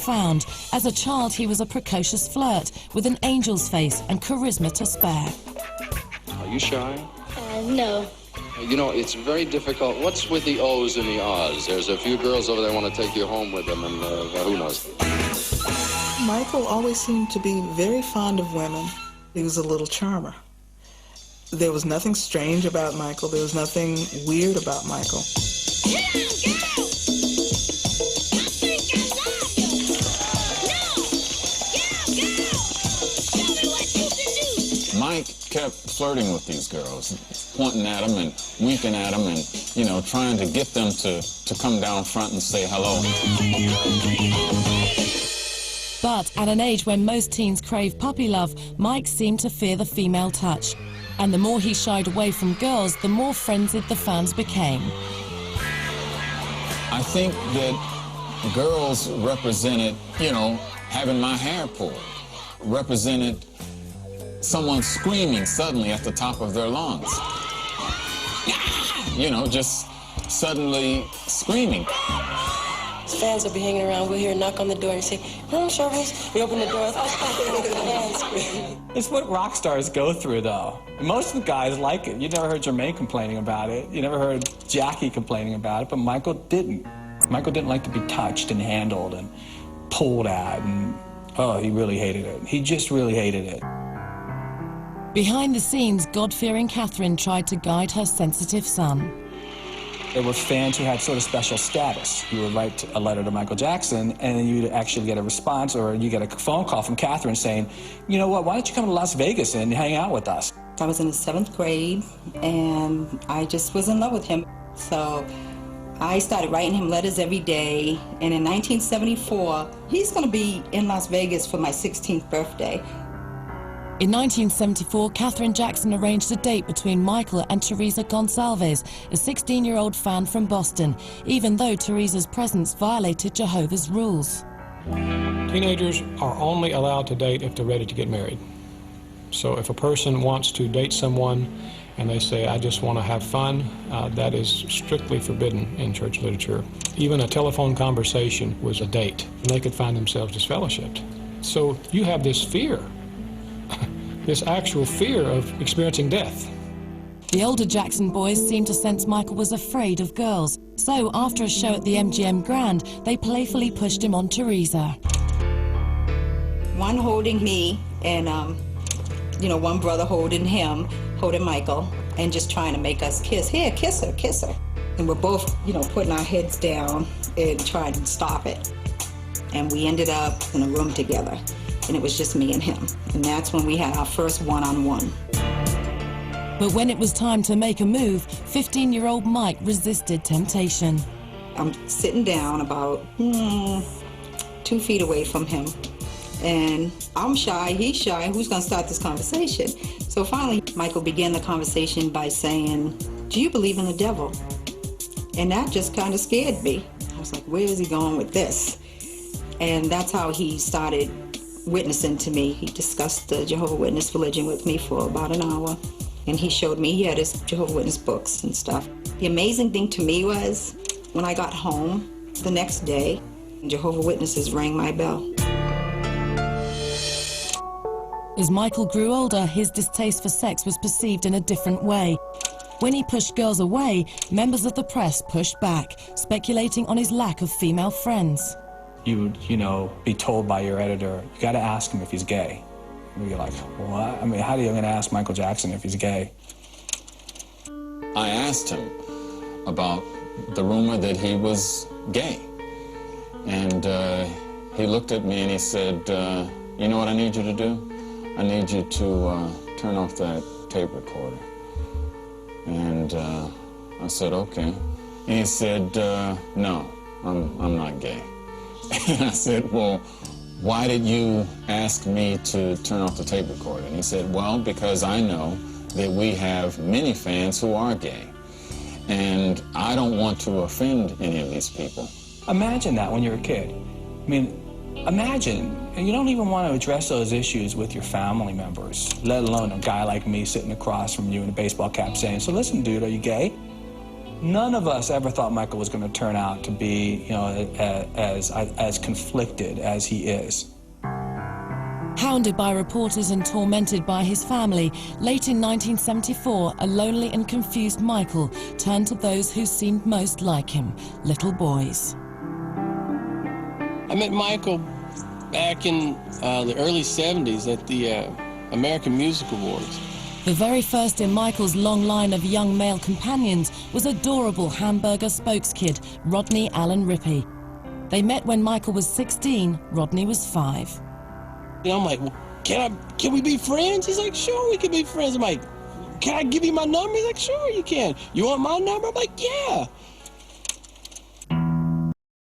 profound. As a child, he was a precocious flirt with an angel's face and charisma to spare. Are you shy? No. You know, it's very difficult. What's with the O's and the R's? There's a few girls over there want to take you home with them, and who knows? Michael always seemed to be very fond of women. He was a little charmer. There was nothing strange about Michael. There was nothing weird about Michael. Mike kept flirting with these girls, pointing at them and winking at them and, you know, trying to get them to come down front and say hello. But at an age when most teens crave puppy love, Mike seemed to fear the female touch. And the more he shied away from girls, the more frenzied the fans became. I think that girls represented, you know, having my hair pulled, represented someone screaming suddenly at the top of their lungs. You know, just suddenly screaming. Fans will be hanging around. We'll hear a knock on the door and say, "Room service." We open the door. It's what rock stars go through, though. Most of the guys like it. You never heard Jermaine complaining about it. You never heard Jackie complaining about it, but Michael didn't. Michael didn't like to be touched and handled and pulled at, and oh, he really hated it. He just really hated it. Behind the scenes, God-fearing Catherine tried to guide her sensitive son. There were fans who had sort of special status. You would write a letter to Michael Jackson, and then you'd actually get a response, or you get a phone call from Catherine saying, "You know what, why don't you come to Las Vegas and hang out with us?" I was in the 7th grade, and I just was in love with him. So I started writing him letters every day, and in 1974, he's going to be in Las Vegas for my 16th birthday. In 1974, Catherine Jackson arranged a date between Michael and Teresa Gonçalves, a 16-year-old fan from Boston, even though Teresa's presence violated Jehovah's rules. Teenagers are only allowed to date if they're ready to get married. So if a person wants to date someone and they say, "I just want to have fun," that is strictly forbidden in church literature. Even a telephone conversation was a date, and they could find themselves disfellowshipped. So you have this fear, this actual fear of experiencing death. The older Jackson boys seemed to sense Michael was afraid of girls. So after a show at the MGM Grand, they playfully pushed him on Teresa. One holding me, and one brother holding him, holding Michael, and just trying to make us kiss. "Here, kiss her, kiss her." And we're both, putting our heads down and trying to stop it. And we ended up in a room together, and it was just me and him. And that's when we had our first one-on-one. But when it was time to make a move, 15-year-old Mike resisted temptation. I'm sitting down about 2 feet away from him. And I'm shy, he's shy, who's gonna start this conversation? So finally, Michael began the conversation by saying, "Do you believe in the devil?" And that just kind of scared me. I was like, where is he going with this? And that's how he started witnessing to me. He discussed the Jehovah's Witness religion with me for about an hour. And he showed me, he had his Jehovah's Witness books and stuff. The amazing thing to me was, when I got home the next day, Jehovah's Witnesses rang my bell. As Michael grew older, his distaste for sex was perceived in a different way. When he pushed girls away, members of the press pushed back, speculating on his lack of female friends. You would, be told by your editor, "You got to ask him if he's gay." And you're like, what? I mean, how are you going to ask Michael Jackson if he's gay? I asked him about the rumor that he was gay. And he looked at me and he said, "You know what I need you to do? I need you to turn off that tape recorder." And I said, "Okay." And he said, "No, I'm not gay." And I said, "Well, why did you ask me to turn off the tape recorder?" And he said, "Well, because I know that we have many fans who are gay, and I don't want to offend any of these people." Imagine that when you're a kid. I mean, imagine, and you don't even want to address those issues with your family members, let alone a guy like me sitting across from you in a baseball cap saying, "So listen, dude, are you gay?" None of us ever thought Michael was going to turn out to be, you know, as conflicted as he is. Hounded by reporters and tormented by his family, late in 1974, a lonely and confused Michael turned to those who seemed most like him, little boys. I met Michael back in the early 70s at the American Music Awards. The very first in Michael's long line of young male companions was adorable Hamburger spokeskid, Rodney Allen Rippey. They met when Michael was 16, Rodney was 5. You know, I'm like, well, can we be friends? He's like, sure, we can be friends. I'm like, can I give you my number? He's like, sure, you can. You want my number? I'm like, yeah.